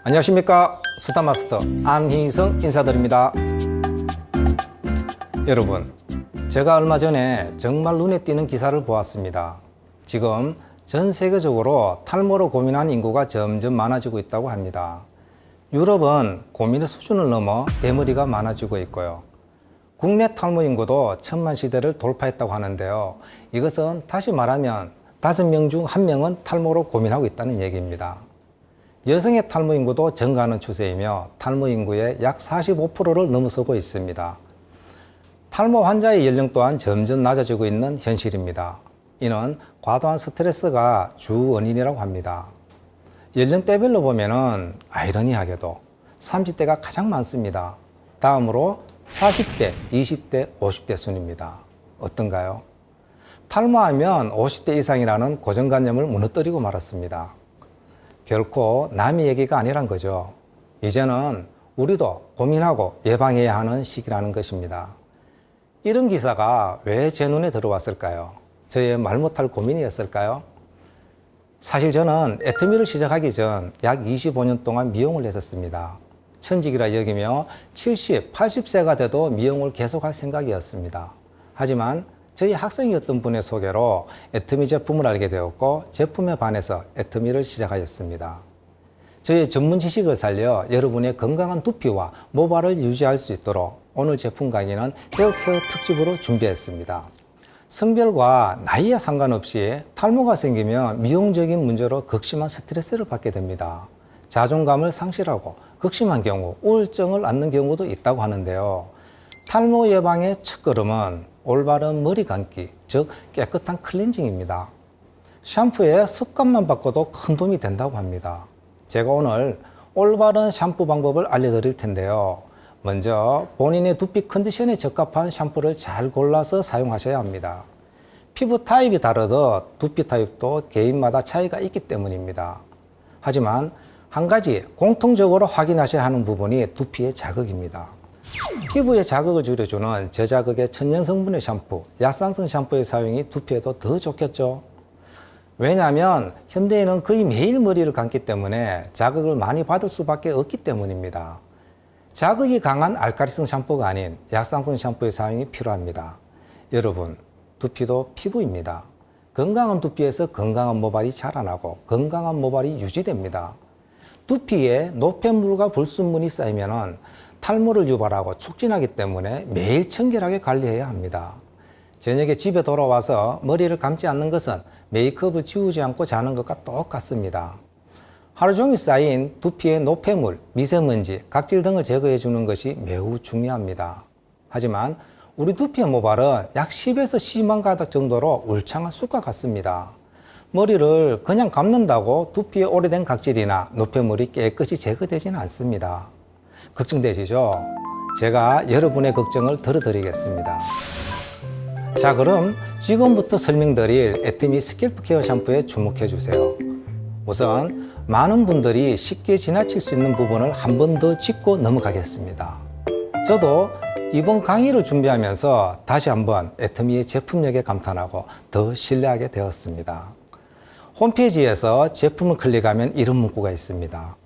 안녕하십니까, 스타마스터 안희성 인사드립니다. 여러분, 제가 얼마 전에 정말 눈에 띄는 기사를 보았습니다. 지금 전 세계적으로 탈모로 고민하는 인구가 점점 많아지고 있다고 합니다. 유럽은 고민의 수준을 넘어 대머리가 많아지고 있고요. 국내 탈모 인구도 1000만 시대를 돌파했다고 하는데요. 이것은 다시 말하면 5명 중 1명은 탈모로 고민하고 있다는 얘기입니다. 여성의 탈모 인구도 증가하는 추세이며 탈모 인구의 약 45%를 넘어서고 있습니다. 탈모 환자의 연령 또한 점점 낮아지고 있는 현실입니다. 이는 과도한 스트레스가 주 원인이라고 합니다. 연령대별로 보면은 아이러니하게도 30대가 가장 많습니다. 다음으로 40대, 20대, 50대 순입니다. 어떤가요? 탈모하면 50대 이상이라는 고정관념을 무너뜨리고 말았습니다. 결코 남의 얘기가 아니란 거죠. 이제는 우리도 고민하고 예방해야 하는 시기라는 것입니다. 이런 기사가 왜 제 눈에 들어왔을까요? 저의 말 못할 고민이었을까요? 사실 저는 애터미를 시작하기 전 약 25년 동안 미용을 했었습니다. 천직이라 여기며 70, 80세가 돼도 미용을 계속할 생각이었습니다. 하지만 저희 학생이었던 분의 소개로 애터미 제품을 알게 되었고 제품에 반해서 애터미를 시작하였습니다. 저의 전문 지식을 살려 여러분의 건강한 두피와 모발을 유지할 수 있도록 오늘 제품 강의는 헤어케어 특집으로 준비했습니다. 성별과 나이에 상관없이 탈모가 생기면 미용적인 문제로 극심한 스트레스를 받게 됩니다. 자존감을 상실하고 극심한 경우 우울증을 앓는 경우도 있다고 하는데요. 탈모 예방의 첫걸음은 올바른 머리 감기, 즉 깨끗한 클렌징입니다. 샴푸의 습관만 바꿔도 큰 도움이 된다고 합니다. 제가 오늘 올바른 샴푸 방법을 알려드릴 텐데요. 먼저 본인의 두피 컨디션에 적합한 샴푸를 잘 골라서 사용하셔야 합니다. 피부 타입이 다르듯 두피 타입도 개인마다 차이가 있기 때문입니다. 하지만 한 가지 공통적으로 확인하셔야 하는 부분이 두피의 자극입니다. 피부의 자극을 줄여주는 저자극의 천연 성분의 샴푸, 약산성 샴푸의 사용이 두피에도 더 좋겠죠. 왜냐하면 현대인은 거의 매일 머리를 감기 때문에 자극을 많이 받을 수밖에 없기 때문입니다. 자극이 강한 알칼리성 샴푸가 아닌 약산성 샴푸의 사용이 필요합니다. 여러분, 두피도 피부입니다. 건강한 두피에서 건강한 모발이 자라나고 건강한 모발이 유지됩니다. 두피에 노폐물과 불순물이 쌓이면 탈모를 유발하고 촉진하기 때문에 매일 청결하게 관리해야 합니다. 저녁에 집에 돌아와서 머리를 감지 않는 것은 메이크업을 지우지 않고 자는 것과 똑같습니다. 하루 종일 쌓인 두피의 노폐물, 미세먼지, 각질 등을 제거해 주는 것이 매우 중요합니다. 하지만 우리 두피의 모발은 약 10에서 12만 가닥 정도로 울창한 숲과 같습니다. 머리를 그냥 감는다고 두피에 오래된 각질이나 노폐물이 깨끗이 제거되지는 않습니다. 걱정되시죠? 제가 여러분의 걱정을 들어드리겠습니다. 자, 그럼 지금부터 설명드릴 애터미 스캘프 케어 샴푸에 주목해 주세요. 우선 많은 분들이 쉽게 지나칠 수 있는 부분을 한 번 더 짚고 넘어가겠습니다. 저도 이번 강의를 준비하면서 다시 한번 애터미의 제품력에 감탄하고 더 신뢰하게 되었습니다. 홈페이지에서 제품을 클릭하면 이런 문구가 있습니다.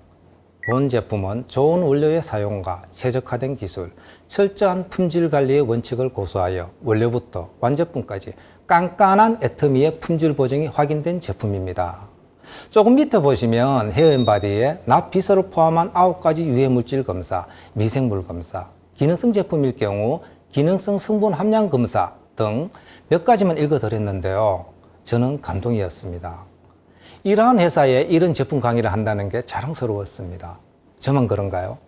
본 제품은 좋은 원료의 사용과 최적화된 기술, 철저한 품질 관리의 원칙을 고수하여 원료부터 완제품까지 깐깐한 애터미의 품질 보증이 확인된 제품입니다. 조금 밑에 보시면 헤어앤바디에 납 비서를 포함한 9가지 유해 물질 검사, 미생물 검사, 기능성 제품일 경우 기능성 성분 함량 검사 등 몇 가지만 읽어드렸는데요. 저는 감동이었습니다. 이러한 회사에 이런 제품 강의를 한다는 게 자랑스러웠습니다. 저만 그런가요?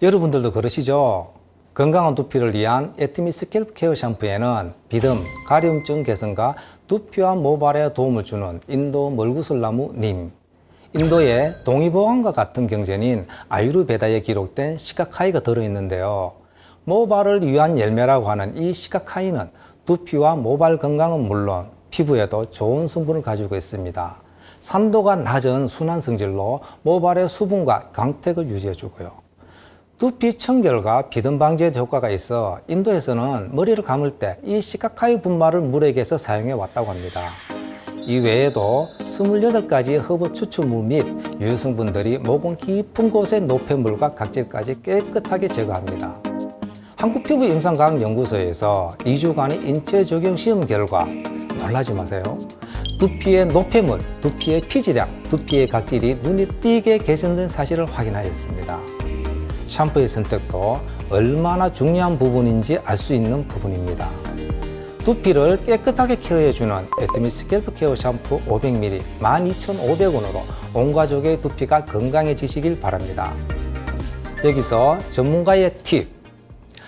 여러분들도 그러시죠? 건강한 두피를 위한 애터미 스캘프 케어 샴푸에는 비듬, 가려움증 개선과 두피와 모발에 도움을 주는 인도 멀구슬나무 님, 인도의 동의보감과 같은 경전인 아유르베다에 기록된 시카카이가 들어있는데요. 모발을 위한 열매라고 하는 이 시카카이는 두피와 모발 건강은 물론 피부에도 좋은 성분을 가지고 있습니다. 산도가 낮은 순한 성질로 모발의 수분과 광택을 유지해주고요. 두피 청결과 비듬 방지에 효과가 있어 인도에서는 머리를 감을 때 이 시카카이 분말을 물에 개서 사용해 왔다고 합니다. 이 외에도 28가지의 허브 추출물 및 유효 성분들이 모공 깊은 곳의 노폐물과 각질까지 깨끗하게 제거합니다. 한국피부임상과학연구소에서 2주간의 인체 적용 시험 결과 놀라지 마세요. 두피의 노폐물, 두피의 피지량, 두피의 각질이 눈에 띄게 개선된 사실을 확인하였습니다. 샴푸의 선택도 얼마나 중요한 부분인지 알 수 있는 부분입니다. 두피를 깨끗하게 케어해주는 애트미 스캘프 케어 샴푸 500ml 12,500원으로 온 가족의 두피가 건강해지시길 바랍니다. 여기서 전문가의 팁,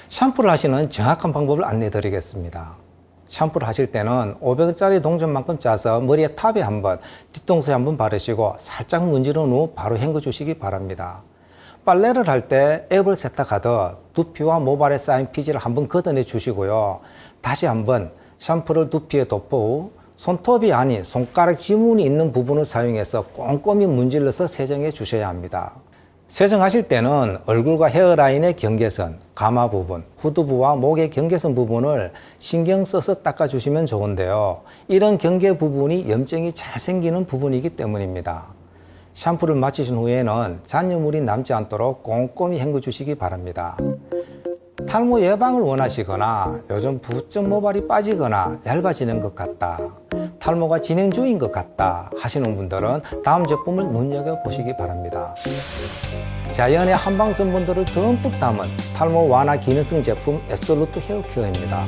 샴푸를 하시는 정확한 방법을 안내해 드리겠습니다. 샴푸를 하실 때는 500원짜리 동전만큼 짜서 머리에 탑에 한번, 뒤통수에 한번 바르시고 살짝 문지른 후 바로 헹궈 주시기 바랍니다. 빨래를 할 때 앱을 세탁하듯 두피와 모발에 쌓인 피지를 한번 걷어내 주시고요. 다시 한번 샴푸를 두피에 덮어 후 손톱이 아닌 손가락 지문이 있는 부분을 사용해서 꼼꼼히 문질러서 세정해 주셔야 합니다. 세정하실 때는 얼굴과 헤어라인의 경계선, 가마 부분, 후두부와 목의 경계선 부분을 신경 써서 닦아주시면 좋은데요. 이런 경계 부분이 염증이 잘 생기는 부분이기 때문입니다. 샴푸를 마치신 후에는 잔여물이 남지 않도록 꼼꼼히 헹궈 주시기 바랍니다. 탈모 예방을 원하시거나 요즘 부쩍 모발이 빠지거나 얇아지는 것 같다, 탈모가 진행 중인 것 같다 하시는 분들은 다음 제품을 눈여겨보시기 바랍니다. 자연의 한방 성분들을 듬뿍 담은 탈모 완화 기능성 제품 앱솔루트 헤어케어입니다.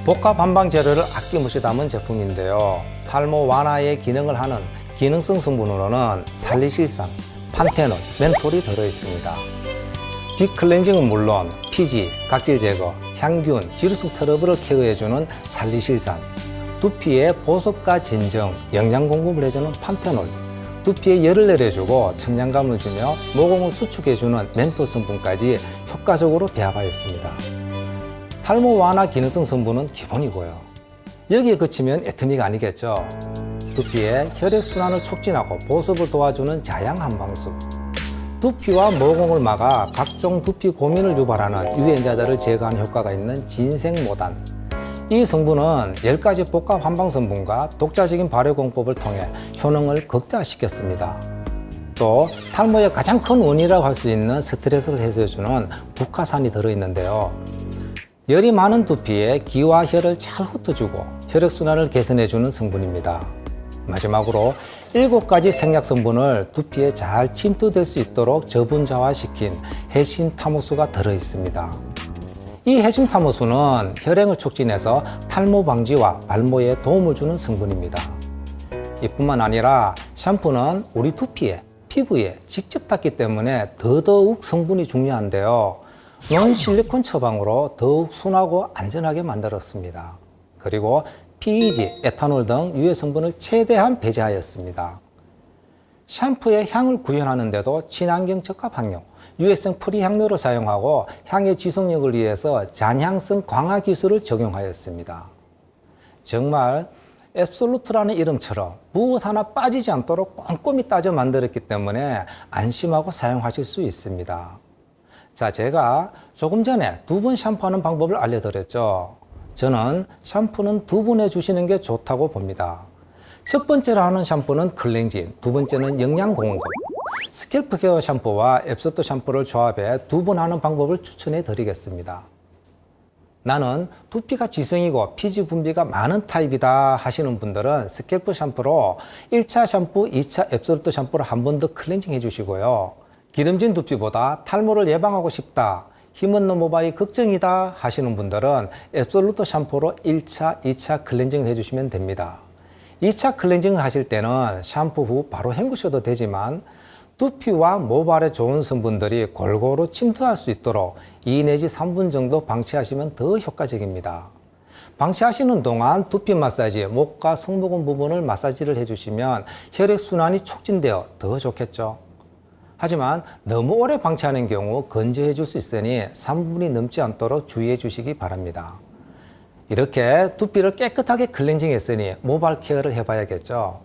복합 한방 재료를 아낌없이 담은 제품인데요. 탈모 완화의 기능을 하는 기능성 성분으로는 살리실산, 판테놀, 멘톨이 들어있습니다. 딥클렌징은 물론 피지, 각질 제거, 향균, 지루성 트러블을 케어해주는 살리실산, 두피에 보습과 진정, 영양 공급을 해주는 판테놀, 두피에 열을 내려주고 청량감을 주며 모공을 수축해주는 멘톨 성분까지 효과적으로 배합하였습니다. 탈모 완화 기능성 성분은 기본이고요. 여기에 그치면 애트미가 아니겠죠. 두피의 혈액순환을 촉진하고 보습을 도와주는 자양 한방수, 두피와 모공을 막아 각종 두피 고민을 유발하는 유해인자들을 제거하는 효과가 있는 진생모단, 이 성분은 10가지 복합 한방 성분과 독자적인 발효 공법을 통해 효능을 극대화시켰습니다. 또 탈모의 가장 큰 원인이라고 할 수 있는 스트레스를 해소해주는 북화산이 들어있는데요. 열이 많은 두피에 기와 혈을 잘 흩어주고 혈액순환을 개선해주는 성분입니다. 마지막으로 7가지 생약 성분을 두피에 잘 침투될 수 있도록 저분자화시킨 해신 타모수가 들어있습니다. 이 해신 타모수는 혈행을 촉진해서 탈모 방지와 발모에 도움을 주는 성분입니다. 이뿐만 아니라 샴푸는 우리 두피에, 피부에 직접 닿기 때문에 더더욱 성분이 중요한데요. 논실리콘 처방으로 더욱 순하고 안전하게 만들었습니다. 그리고 PEG, 에탄올 등 유해 성분을 최대한 배제하였습니다. 샴푸의 향을 구현하는데도 친환경 적합향료, 유해성 프리 향료를 사용하고 향의 지속력을 위해서 잔향성 강화 기술을 적용하였습니다. 정말 앱솔루트라는 이름처럼 무엇 하나 빠지지 않도록 꼼꼼히 따져 만들었기 때문에 안심하고 사용하실 수 있습니다. 자, 제가 조금 전에 2번 샴푸하는 방법을 알려드렸죠. 저는 샴푸는 2번 해주시는 게 좋다고 봅니다. 첫 번째로 하는 샴푸는 클렌징, 두 번째는 영양 공급. 스캘프 케어 샴푸와 앱소토 샴푸를 조합해 2번 하는 방법을 추천해 드리겠습니다. 나는 두피가 지성이고 피지 분비가 많은 타입이다 하시는 분들은 스캘프 샴푸로 1차 샴푸, 2차 앱솔루트 샴푸를 한 번 더 클렌징 해주시고요. 기름진 두피보다 탈모를 예방하고 싶다, 힘없는 모발이 걱정이다 하시는 분들은 앱솔루트 샴푸로 1차, 2차 클렌징을 해주시면 됩니다. 2차 클렌징을 하실 때는 샴푸 후 바로 헹구셔도 되지만 두피와 모발에 좋은 성분들이 골고루 침투할 수 있도록 2 내지 3분 정도 방치하시면 더 효과적입니다. 방치하시는 동안 두피 마사지, 목과 승모근 부분을 마사지를 해주시면 혈액순환이 촉진되어 더 좋겠죠. 하지만 너무 오래 방치하는 경우 건조해 줄 수 있으니 3분이 넘지 않도록 주의해 주시기 바랍니다. 이렇게 두피를 깨끗하게 클렌징 했으니 모발 케어를 해봐야겠죠.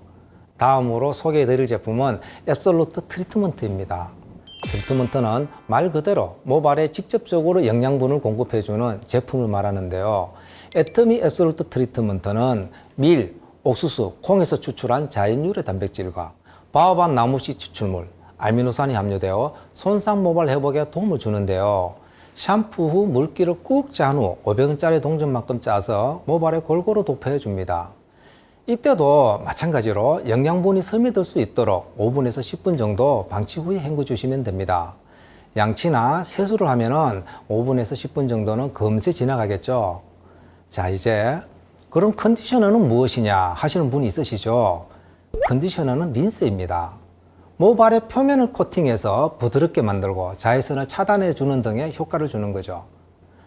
다음으로 소개해 드릴 제품은 앱솔루트 트리트먼트입니다. 트리트먼트는 말 그대로 모발에 직접적으로 영양분을 공급해 주는 제품을 말하는데요. 애터미 앱솔루트 트리트먼트는 밀, 옥수수, 콩에서 추출한 자연 유래 단백질과 바오밥 나무씨 추출물, 아미노산이 함유되어 손상 모발 회복에 도움을 주는데요. 샴푸 후 물기를 꾹 짠 후 500원짜리 동전만큼 짜서 모발에 골고루 도포해 줍니다. 이때도 마찬가지로 영양분이 스며들 수 있도록 5분에서 10분 정도 방치 후에 헹궈 주시면 됩니다. 양치나 세수를 하면은 5분에서 10분 정도는 금세 지나가겠죠. 자, 이제 그럼 컨디셔너는 무엇이냐 하시는 분이 있으시죠? 컨디셔너는 린스입니다. 모발의 표면을 코팅해서 부드럽게 만들고 자외선을 차단해 주는 등의 효과를 주는 거죠.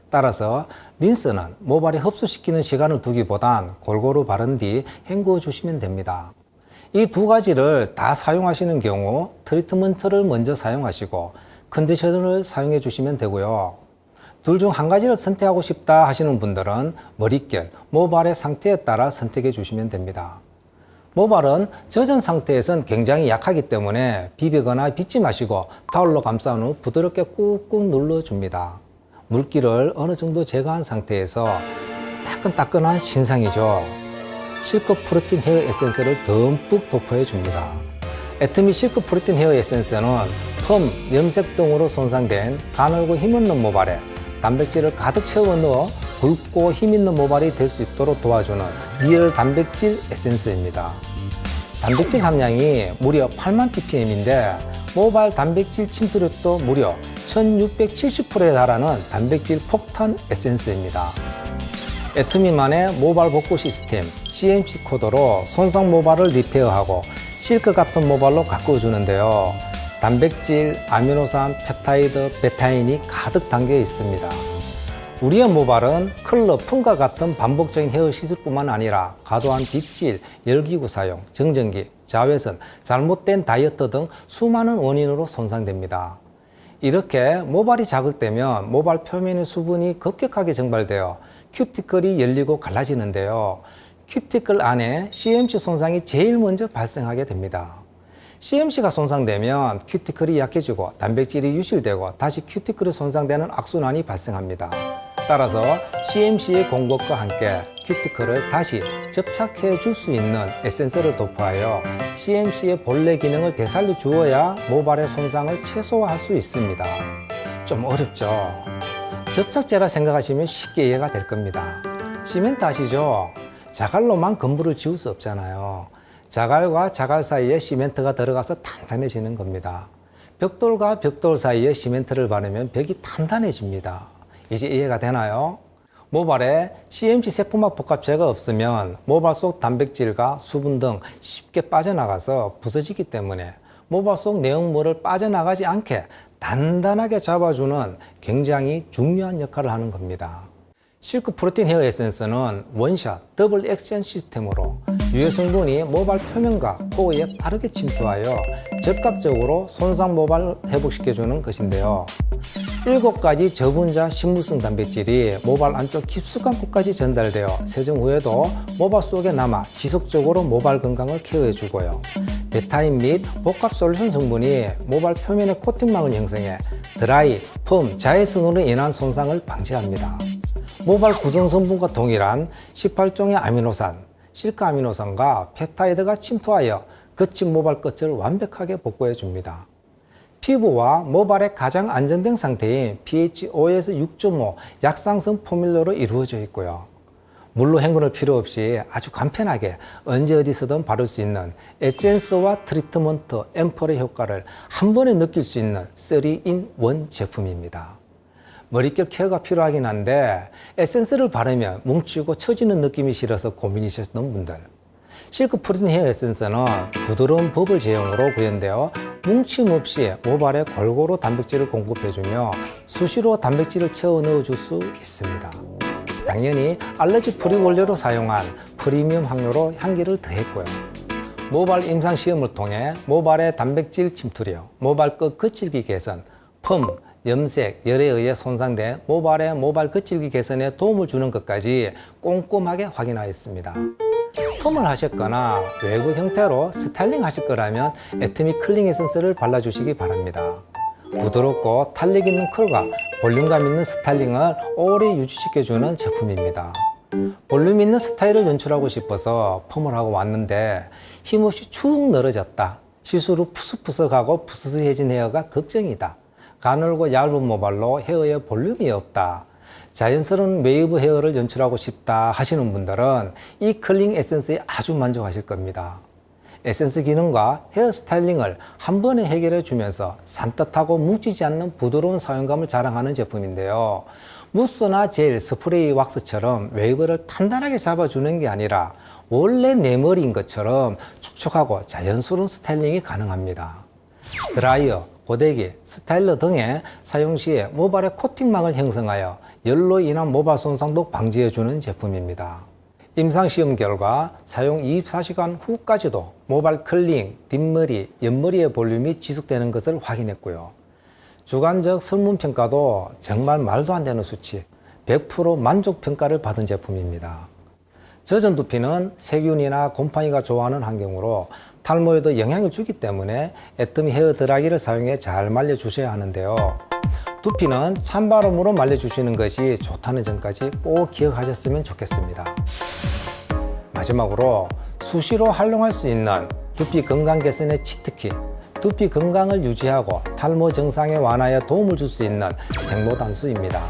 따라서 린스는 모발에 흡수시키는 시간을 두기보단 골고루 바른 뒤 헹구어 주시면 됩니다. 이 두 가지를 다 사용하시는 경우 트리트먼트를 먼저 사용하시고 컨디셔너를 사용해 주시면 되고요. 둘 중 한 가지를 선택하고 싶다 하시는 분들은 머릿결, 모발의 상태에 따라 선택해 주시면 됩니다. 모발은 젖은 상태에선 굉장히 약하기 때문에 비비거나 빗지 마시고 타올로 감싼 후 부드럽게 꾹꾹 눌러줍니다. 물기를 어느 정도 제거한 상태에서 따끈따끈한 신상이죠. 실크 프로틴 헤어 에센스를 듬뿍 도포해 줍니다. 애트미 실크 프로틴 헤어 에센스는 펌, 염색 등으로 손상된 가늘고 힘없는 모발에 단백질을 가득 채워 넣어 굵고 힘있는 모발이 될 수 있도록 도와주는 리얼 단백질 에센스입니다. 단백질 함량이 무려 8만 ppm인데 모발 단백질 침투력도 무려 1670%에 달하는 단백질 폭탄 에센스입니다. 애트미만의 모발 복구 시스템 CMC 코드로 손상 모발을 리페어하고 실크 같은 모발로 가꾸어주는데요. 단백질, 아미노산, 펩타이드, 베타인이 가득 담겨 있습니다. 우리의 모발은 컬러, 펌과 같은 반복적인 헤어 시술뿐만 아니라 과도한 빗질, 열기구 사용, 정전기, 자외선, 잘못된 다이어트 등 수많은 원인으로 손상됩니다. 이렇게 모발이 자극되면 모발 표면의 수분이 급격하게 증발되어 큐티클이 열리고 갈라지는데요. 큐티클 안에 CMC 손상이 제일 먼저 발생하게 됩니다. CMC가 손상되면 큐티클이 약해지고 단백질이 유실되고 다시 큐티클이 손상되는 악순환이 발생합니다. 따라서 CMC의 공급과 함께 큐티클을 다시 접착해 줄 수 있는 에센스를 도포하여 CMC의 본래 기능을 되살려 주어야 모발의 손상을 최소화할 수 있습니다. 좀 어렵죠? 접착제라 생각하시면 쉽게 이해가 될 겁니다. 시멘트 아시죠? 자갈로만 건물을 지을 수 없잖아요. 자갈과 자갈 사이에 시멘트가 들어가서 단단해지는 겁니다. 벽돌과 벽돌 사이에 시멘트를 바르면 벽이 단단해집니다. 이제 이해가 되나요? 모발에 CMC 세포막 복합체가 없으면 모발 속 단백질과 수분 등 쉽게 빠져나가서 부서지기 때문에 모발 속 내용물을 빠져나가지 않게 단단하게 잡아주는 굉장히 중요한 역할을 하는 겁니다. 실크 프로틴 헤어 에센스는 원샷 더블 액션 시스템으로 유해 성분이 모발 표면과 코어에 빠르게 침투하여 즉각적으로 손상 모발을 회복시켜주는 것인데요. 7가지 저분자 식물성 단백질이 모발 안쪽 깊숙한 곳까지 전달되어 세정 후에도 모발 속에 남아 지속적으로 모발 건강을 케어해주고요. 베타인 및 복합 솔루션 성분이 모발 표면의 코팅막을 형성해 드라이, 펌, 자외선으로 인한 손상을 방지합니다. 모발 구성 성분과 동일한 18종의 아미노산, 실크 아미노산과 펩타이드가 침투하여 거친 모발 끝을 완벽하게 복구해 줍니다. 피부와 모발의 가장 안정된 상태인 pH 5에서 6.5 약상성 포뮬러로 이루어져 있고요. 물로 헹구는 필요 없이 아주 간편하게 언제 어디서든 바를 수 있는 에센스와 트리트먼트, 앰플의 효과를 한 번에 느낄 수 있는 3-in-1 제품입니다. 머릿결 케어가 필요하긴 한데 에센스를 바르면 뭉치고 처지는 느낌이 싫어서 고민이셨던 분들, 실크 프로틴 헤어 에센스는 부드러운 버블 제형으로 구현되어 뭉침 없이 모발에 골고루 단백질을 공급해주며 수시로 단백질을 채워 넣어줄 수 있습니다. 당연히 알러지 프리 원료로 사용한 프리미엄 향료로 향기를 더했고요. 모발 임상 시험을 통해 모발의 단백질 침투력, 모발 끝 거칠기 개선, 펌, 염색, 열에 의해 손상된 모발의 모발 거칠기 개선에 도움을 주는 것까지 꼼꼼하게 확인하였습니다. 펌을 하셨거나 외부 형태로 스타일링 하실 거라면 애트미 클링 에센스를 발라주시기 바랍니다. 부드럽고 탄력 있는 컬과 볼륨감 있는 스타일링을 오래 유지시켜주는 제품입니다. 볼륨 있는 스타일을 연출하고 싶어서 펌을 하고 왔는데 힘없이 축 늘어졌다. 시술 후 푸석푸석하고 푸스스해진 헤어가 걱정이다. 가늘고 얇은 모발로 헤어에 볼륨이 없다. 자연스러운 웨이브 헤어를 연출하고 싶다 하시는 분들은 이 컬링 에센스에 아주 만족하실 겁니다. 에센스 기능과 헤어 스타일링을 한 번에 해결해 주면서 산뜻하고 뭉치지 않는 부드러운 사용감을 자랑하는 제품인데요. 무스나 젤, 스프레이, 왁스처럼 웨이브를 단단하게 잡아주는 게 아니라 원래 내 머리인 것처럼 촉촉하고 자연스러운 스타일링이 가능합니다. 드라이어, 고데기, 스타일러 등의 사용 시에 모발에 코팅막을 형성하여 열로 인한 모발 손상도 방지해주는 제품입니다. 임상시험 결과 사용 24시간 후까지도 모발 컬링, 뒷머리, 옆머리의 볼륨이 지속되는 것을 확인했고요. 주관적 설문평가도 정말 말도 안 되는 수치, 100% 만족평가를 받은 제품입니다. 젖은 두피는 세균이나 곰팡이가 좋아하는 환경으로 탈모에도 영향을 주기 때문에 애터미 헤어 드라이기를 사용해 잘 말려주셔야 하는데요. 두피는 찬바람으로 말려주시는 것이 좋다는 점까지 꼭 기억하셨으면 좋겠습니다. 마지막으로 수시로 활용할 수 있는 두피 건강 개선의 치트키, 두피 건강을 유지하고 탈모 증상의 완화에 도움을 줄 수 있는 생모단수입니다.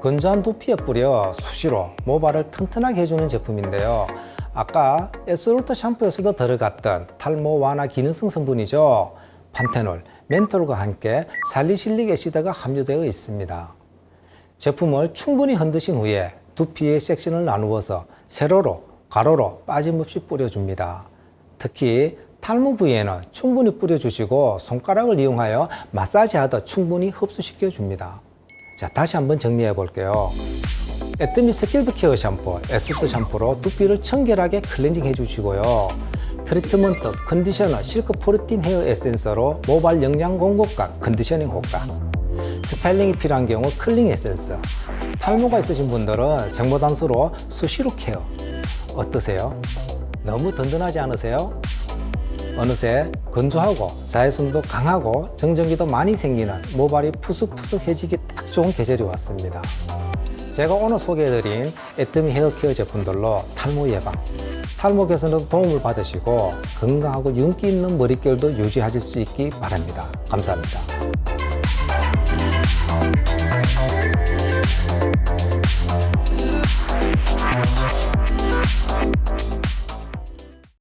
건조한 두피에 뿌려 수시로 모발을 튼튼하게 해주는 제품인데요. 아까 앱솔루트 샴푸에서도 들어갔던 탈모 완화 기능성 성분이죠. 판테놀, 멘톨과 함께 살리실릭 애시드가 함유되어 있습니다. 제품을 충분히 흔드신 후에 두피의 섹션을 나누어서 세로로, 가로로 빠짐없이 뿌려줍니다. 특히 탈모 부위에는 충분히 뿌려주시고 손가락을 이용하여 마사지하듯 충분히 흡수시켜줍니다. 자, 다시 한번 정리해 볼게요. 애터미 스킬프 케어 샴푸, 앱솔루트 샴푸로 두피를 청결하게 클렌징 해주시고요. 트리트먼트, 컨디셔너, 실크 프로틴 헤어 에센서로 모발 영양 공급과 컨디셔닝 효과. 스타일링이 필요한 경우 컬링 에센스. 탈모가 있으신 분들은 생모단수로 수시로 케어. 어떠세요? 너무 든든하지 않으세요? 어느새 건조하고 자외선도 강하고 정전기도 많이 생기는 모발이 푸석푸석해지기 딱 좋은 계절이 왔습니다. 제가 오늘 소개해드린 애터미 헤어케어 제품들로 탈모 예방, 탈모 개선에도 도움을 받으시고 건강하고 윤기 있는 머릿결도 유지하실 수 있기 바랍니다. 감사합니다.